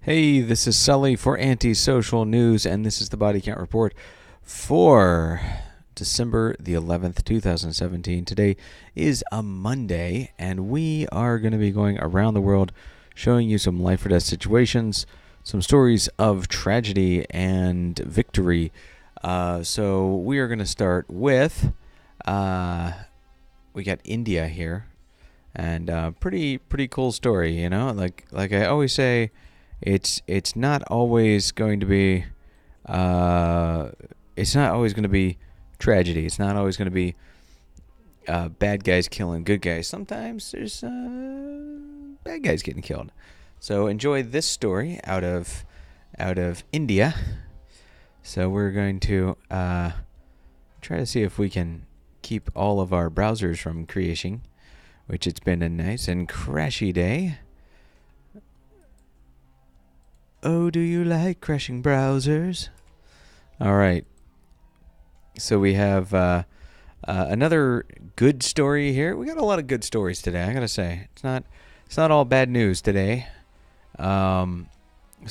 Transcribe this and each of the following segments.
Hey, this is Sully for Antisocial News, and this is the Body Count Report for December the 11th, 2017. Today is a Monday, and we are going to be going around the world showing you some life or death situations, some stories of tragedy and victory. So we are going to start with, we got India here, and pretty cool story, you know? Like I always say, it's not always going to be tragedy. It's not always going to be bad guys killing good guys. Sometimes there's bad guys getting killed. So enjoy this story out of India. So we're going to try to see if we can keep all of our browsers from crashing, which it's been a nice and crashy day. Oh, do you like crashing browsers? All right. So we have another good story here. We got a lot of good stories today, I gotta say. It's not all bad news today. So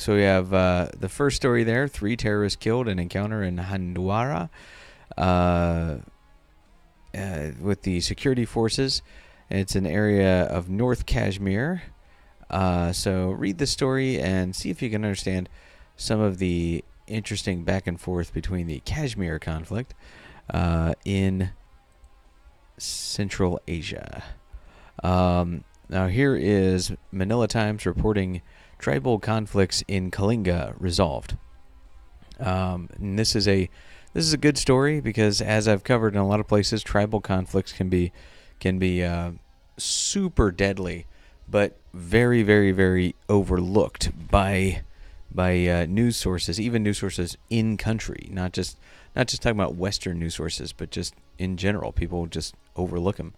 we have the first story there: 3 terrorists killed in encounter in Handwara with the security forces. It's an area of North Kashmir. So read the story and see if you can understand some of the interesting back and forth between the Kashmir conflict in Central Asia. Now here is Manila Times reporting tribal conflicts in Kalinga resolved. And this is a good story because, as I've covered in a lot of places, tribal conflicts can be super deadly, but very, very, very overlooked by news sources, even news sources in country. Not just talking about Western news sources, but just in general, people just overlook them.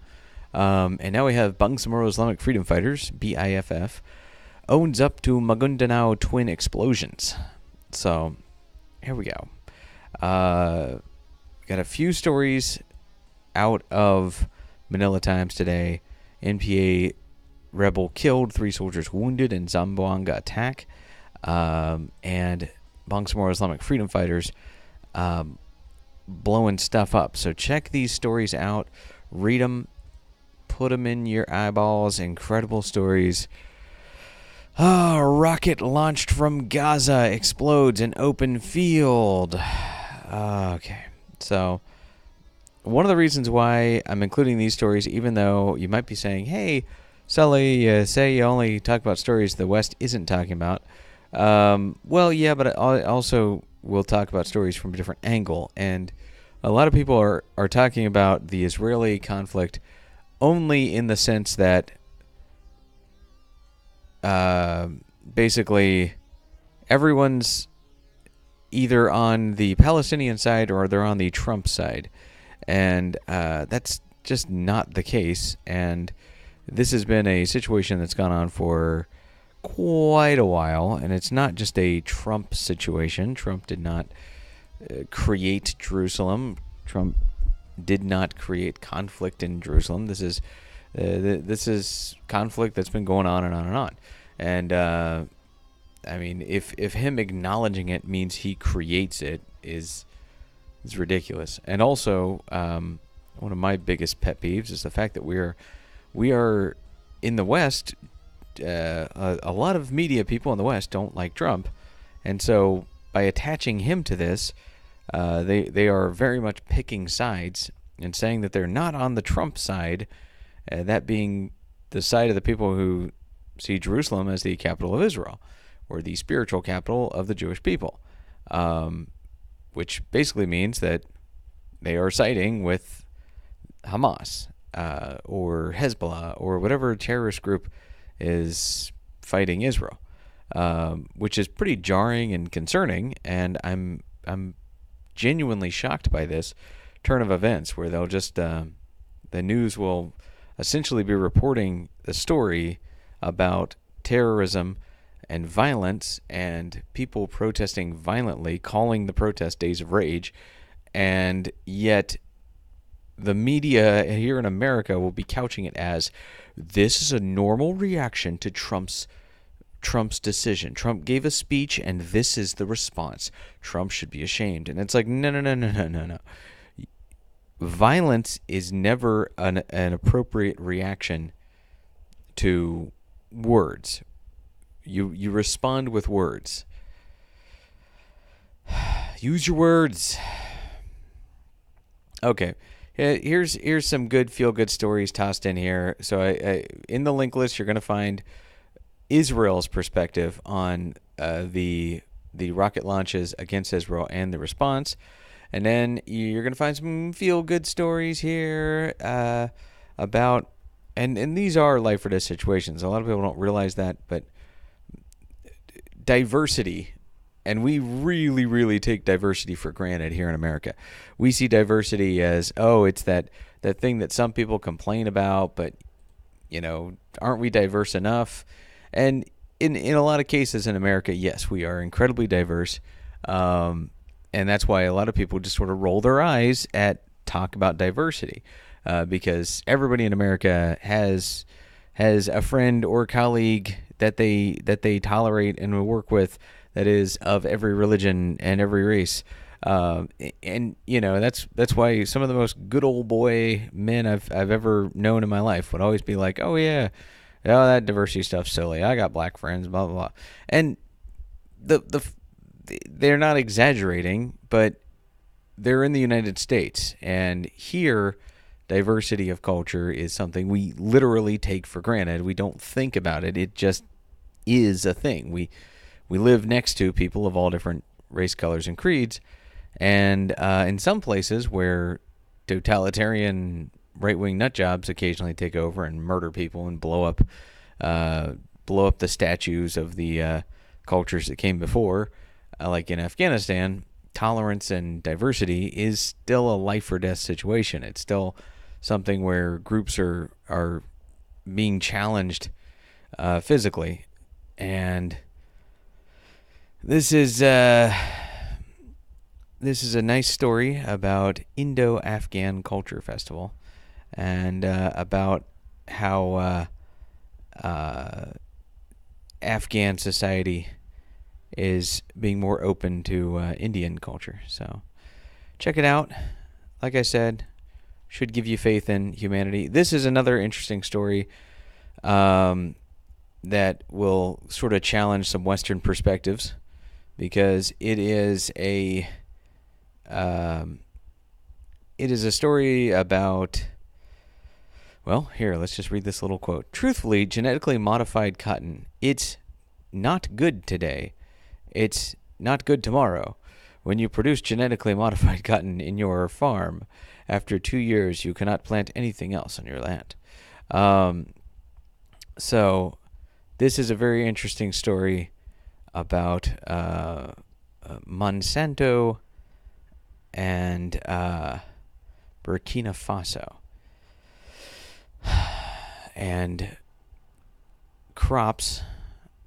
And now we have Bangsamoro Islamic Freedom Fighters (BIFF) owns up to Maguindanao twin explosions. So here we go. Got a few stories out of Manila Times today. NPA rebel killed, 3 soldiers wounded in Zamboanga attack, and Bangsamoro Islamic Freedom Fighters blowing stuff up. So check these stories out, read them, put them in your eyeballs. Incredible stories. Rocket launched from Gaza explodes in open field. Okay, so one of the reasons why I'm including these stories, even though you might be saying, hey, Sully, say you only talk about stories the West isn't talking about. Well, yeah, but I also will talk about stories from a different angle. And a lot of people are talking about the Israeli conflict only in the sense that basically everyone's either on the Palestinian side or they're on the Trump side. And that's just not the case. And this has been a situation that's gone on for quite a while, and it's not just a Trump situation. Trump did not create Jerusalem. Trump did not create conflict in Jerusalem. This is conflict that's been going on and on and on. And I mean, if him acknowledging it means he creates it, is ridiculous. And also, one of my biggest pet peeves is the fact that we are in the West. A lot of media people in the West don't like Trump, and so by attaching him to this, they are very much picking sides and saying that they're not on the Trump side, that being the side of the people who see Jerusalem as the capital of Israel, or the spiritual capital of the Jewish people, which basically means that they are siding with Hamas or Hezbollah or whatever terrorist group is fighting Israel, which is pretty jarring and concerning. And I'm genuinely shocked by this turn of events, where they'll just the news will essentially be reporting the story about terrorism and violence and people protesting violently, calling the protest days of rage, and yet the media here in America will be couching it as this is a normal reaction to Trump's Trump's decision. Trump gave a speech, and this is the response. Trump should be ashamed. And it's like, no. Violence is never an appropriate reaction to words. You respond with words. Use your words. Okay. Here's some good feel-good stories tossed in here. So I in the link list, you're going to find Israel's perspective on the rocket launches against Israel and the response. And then you're going to find some feel-good stories here about, and these are life or death situations. A lot of people don't realize that, but diversity, and we really, really take diversity for granted here in America. We see diversity as, it's that thing that some people complain about, but, aren't we diverse enough? And in a lot of cases in America, yes, we are incredibly diverse. And that's why a lot of people just sort of roll their eyes at talk about diversity, because everybody in America has a friend or colleague that they tolerate and will work with that is of every religion and every race. And that's why some of the most good old boy men I've ever known in my life would always be like, oh yeah, that diversity stuff's silly. I got black friends, blah blah blah. And they're not exaggerating, but they're in the United States, and here diversity of culture is something we literally take for granted. We don't think about it. It just is a thing. We live next to people of all different race, colors, and creeds, and in some places where totalitarian right-wing nut jobs occasionally take over and murder people and blow up the statues of the cultures that came before, like in Afghanistan, tolerance and diversity is still a life or death situation. It's still something where groups are being challenged physically, and this is a nice story about Indo-Afghan Culture Festival, and about how Afghan society is being more open to Indian culture. So check it out. Like I said, should give you faith in humanity. This is another interesting story that will sort of challenge some Western perspectives, because it is a story about, well, here, let's just read this little quote. Truthfully, genetically modified cotton, it's not good today. It's not good tomorrow. When you produce genetically modified cotton in your farm, after 2 years, you cannot plant anything else on your land. So this is a very interesting story about Monsanto and Burkina Faso, and crops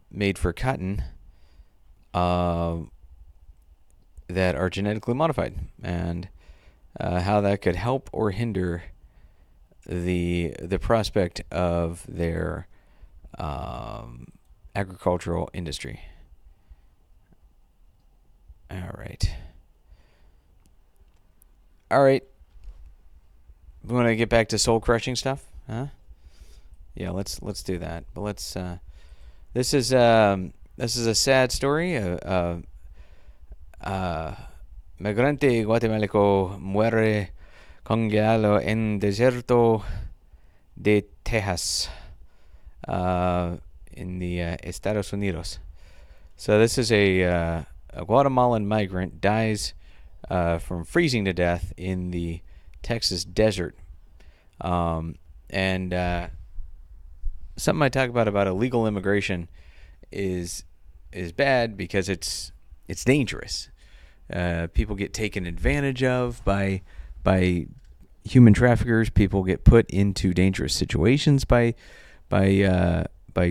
made for cotton that are genetically modified, and how that could help or hinder the prospect of their agricultural industry. All right. We want to get back to soul crushing stuff, huh? Yeah, let's do that. But let's. This is a sad story. Migrante guatemalteco muere congelado en desierto de Texas, in the Estados Unidos. So this is a Guatemalan migrant dies from freezing to death in the Texas desert. And something I talk about illegal immigration is bad because it's dangerous. People get taken advantage of by human traffickers. People get put into dangerous situations by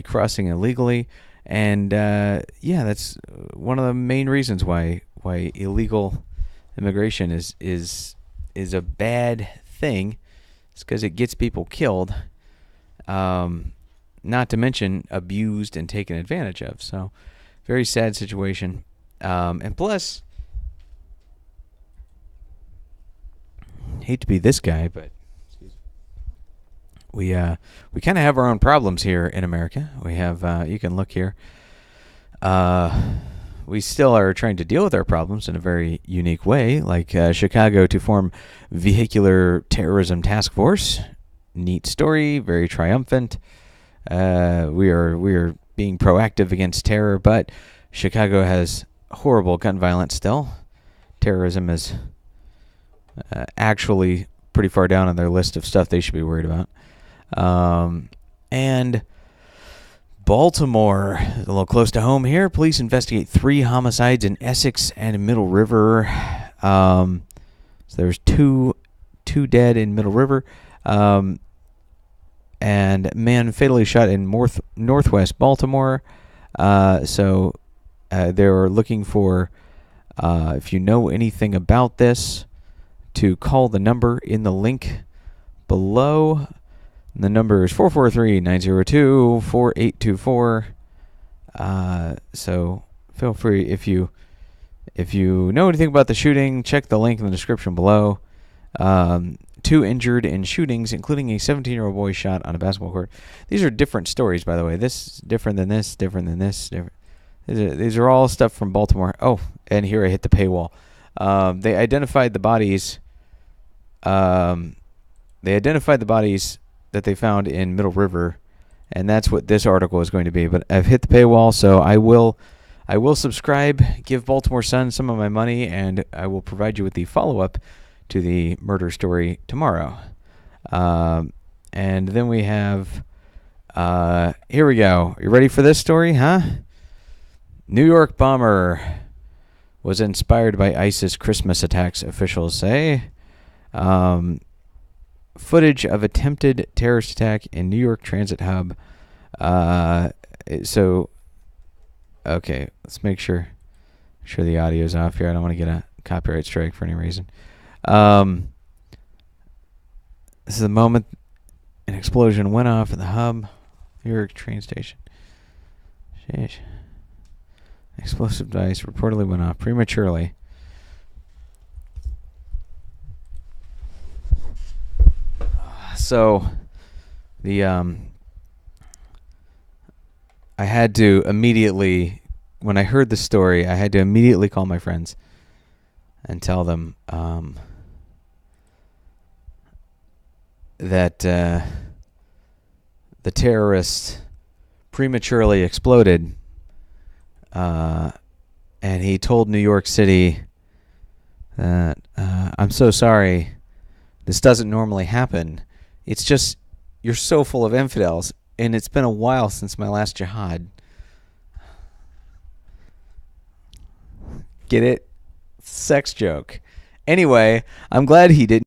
crossing illegally, and that's one of the main reasons why illegal immigration is a bad thing. It's because it gets people killed. not to mention abused and taken advantage of. So, very sad situation. And plus, hate to be this guy, but we kind of have our own problems here in America. We have you can look here. We still are trying to deal with our problems in a very unique way, like Chicago to form vehicular terrorism task force. Neat story, very triumphant. We are being proactive against terror, but Chicago has horrible gun violence still. Terrorism is actually pretty far down on their list of stuff they should be worried about. And Baltimore, a little close to home here. Police investigate 3 homicides in Essex and Middle River. So there's two dead in Middle River. And man fatally shot in northwest Baltimore. So they're looking for, if you know anything about this, to call the number in the link below. The number is 443-902-4824. So feel free, if you know anything about the shooting, check the link in the description below. 2 injured in shootings, including a 17-year-old boy shot on a basketball court. These are different stories, by the way. This is different than this, different than this. Different. These are all stuff from Baltimore. Oh, and here I hit the paywall. They identified the bodies. That they found in Middle River, and that's what this article is going to be. But I've hit the paywall, so I will subscribe, give Baltimore Sun some of my money, and I will provide you with the follow-up to the murder story tomorrow. And then we have, here we go. You ready for this story, huh? New York bomber was inspired by ISIS Christmas attacks, officials say. Footage of attempted terrorist attack in New York transit hub. Okay, let's make sure the audio's off here. I don't want to get a copyright strike for any reason. This is the moment an explosion went off at the hub, New York train station. Sheesh. Explosive device reportedly went off prematurely. So, I had to immediately, when I heard the story, I had to immediately call my friends and tell them that the terrorist prematurely exploded, and he told New York City that, I'm so sorry, this doesn't normally happen. It's just, you're so full of infidels, and it's been a while since my last jihad. Get it? Sex joke. Anyway, I'm glad he didn't.